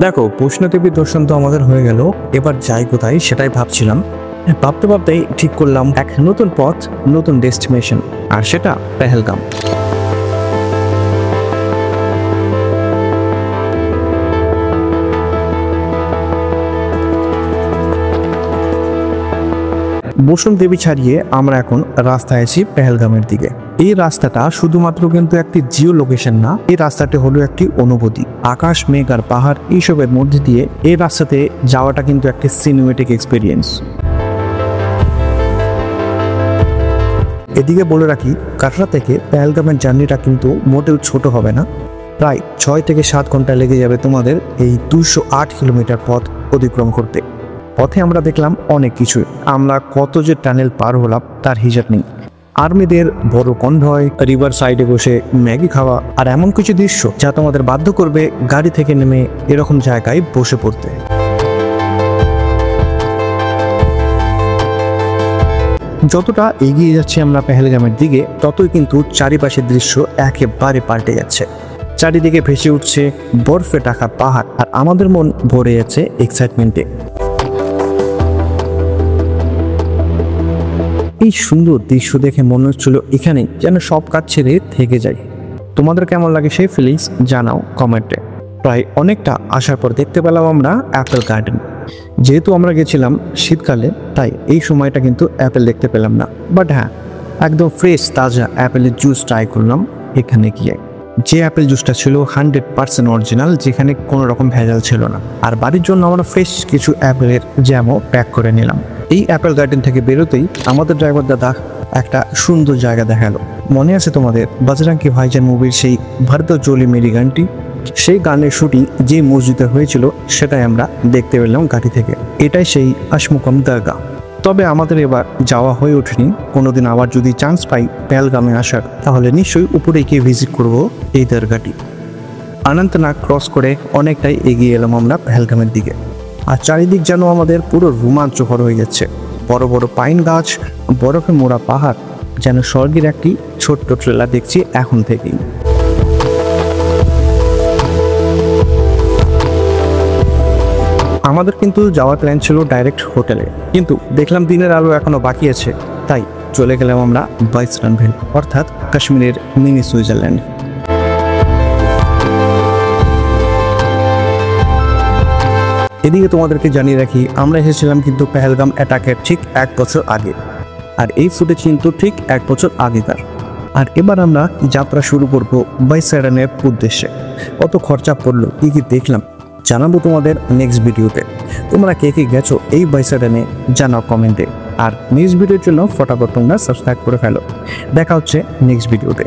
দেখো, বৈষ্ণোদেবী দর্শন তো আমাদের হয়ে গেল, এবার যাই কোথায় সেটাই ভাবছিলাম। ভাবতে ভাবতেই ঠিক করলাম এক নতুন পথ, নতুন ডেস্টিনেশন, আর সেটা পেহেলগাম। বৈষ্ণোদেবী ছাড়িয়ে আমরা এখন রাস্তায় আছি পেহেলগামের দিকে। এই রাস্তাটা শুধুমাত্র কিন্তু একটি জিও লোকেশন না, এই রাস্তাটি হলো একটি অনুভূতি। আকাশ, মেঘ আর পাহাড় এইসবের মধ্যে দিয়ে এই রাস্তাতে যাওয়াটা কিন্তু একটি সিনেমেটিক এক্সপিরিয়েন্স। এদিকে বলে রাখি, কাটরা থেকে পেহেলগামের জার্নিটা কিন্তু মোটেও ছোট হবে না। প্রায় 6 থেকে 7 ঘন্টা লেগে যাবে তোমাদের এই 208 কিলোমিটার পথ অতিক্রম করতে। পথে আমরা দেখলাম অনেক কিছু, আমরা কত যে টানেল পার হলাম তার হিসাব নেই। আর্মিদের বড় কনভয়, রিভার সাইডে বসে ম্যাগি খাওয়া, আর এমন কিছু দৃশ্য যা তোমাদের বাধ্য করবে গাড়ি থেকে নেমে এরকম জায়গায় বসে পড়তে। যতটা এগিয়ে যাচ্ছি আমরা পেহেলগামের দিকে, ততই কিন্তু চারিপাশের দৃশ্য একেবারে পাল্টে যাচ্ছে। চারিদিকে ভেসে উঠছে বরফে ঢাকা পাহাড়, আর আমাদের মন ভরে যাচ্ছে এক্সাইটমেন্টে। এই সুন্দর দৃশ্য দেখে মনে হচ্ছিল এখানে যেন সব কাজ ছেড়ে থেকে যাই। তোমাদের কেমন লাগে সেই ফিলিংস জানাও কমেন্টে। প্রায় অনেকটা আসার পর দেখতে পেলাম আমরা অ্যাপেল গার্ডেন। যেহেতু আমরা গেছিলাম শীতকালে, তাই এই সময়টা কিন্তু অ্যাপেল দেখতে পেলাম না। বাট হ্যাঁ, একদম ফ্রেশ তাজা অ্যাপেলের জুস ট্রাই করলাম এখানে গিয়ে। যে অ্যাপেল জুসটা ছিল 100% অরিজিনাল, যেখানে কোনো রকম ভেজাল ছিল না। আর বাড়ির জন্য আমরা ফ্রেশ কিছু অ্যাপেলের জ্যামও প্যাক করে নিলাম। এই অ্যাপেল গার্ডেন থেকে বেরোতেই আমাদের ড্রাইভার দাদা একটা সুন্দর জায়গা দেখালো। মনে আছে তোমাদের বজরঙ্গি ভাইজান মুভির সেই ভরত জোলি মেরি গানটি? সেই গানের শুটিং যে মসজিদে হয়েছিল সেটাই আমরা দেখতে পেলাম গাড়ি থেকে। এটাই সেই আশমুকম দরগা। তবে আমাদের এবার যাওয়া হয়ে ওঠেনি। কোনোদিন আবার যদি চান্স পাই পেহেলগামে আসার, তাহলে নিশ্চয়ই উপরে গিয়ে ভিজিট করব এই দরগাটি। অনন্তনাগ ক্রস করে অনেকটাই এগিয়ে এলাম আমরা পেহেলগামের দিকে। আর চারিদিক যেন আমাদের পুরো রোমাঞ্চকর হয়ে যাচ্ছে। বড় বড় পাইন গাছ, বরফে মোড়া পাহাড়, যেন স্বর্গের একটি ছোট্ট ট্রেলার দেখছি এখন থেকেই। আমাদের কিন্তু যাওয়ার প্ল্যান ছিল ডাইরেক্ট হোটেলে, কিন্তু দেখলাম দিনের আলো এখনো বাকি আছে, তাই চলে গেলাম আমরা বাইসরানভেল, অর্থাৎ কাশ্মীরের মিনি সুইজারল্যান্ড। এদিকে তোমাদেরকে জানিয়ে রাখি, আমরা এসেছিলাম কিন্তু পেহেলগাম অ্যাটাকের ঠিক 1 বছর আগে, আর এই ফুটেজ কিন্তু ঠিক 1 বছর আগেকার। আর এবার আমরা যাত্রা শুরু করবো বাইসরানের উদ্দেশ্যে। কত খরচা পড়লো, কি কি দেখলাম জানাবো তোমাদের নেক্সট ভিডিওতে। তোমরা কে কে গেছো এই বাইসরানে জানাও কমেন্টে। আর নেক্সট ভিডিওর জন্য ফটাফট তোমরা সাবস্ক্রাইব করে ফেলো। দেখা হচ্ছে নেক্সট ভিডিওতে।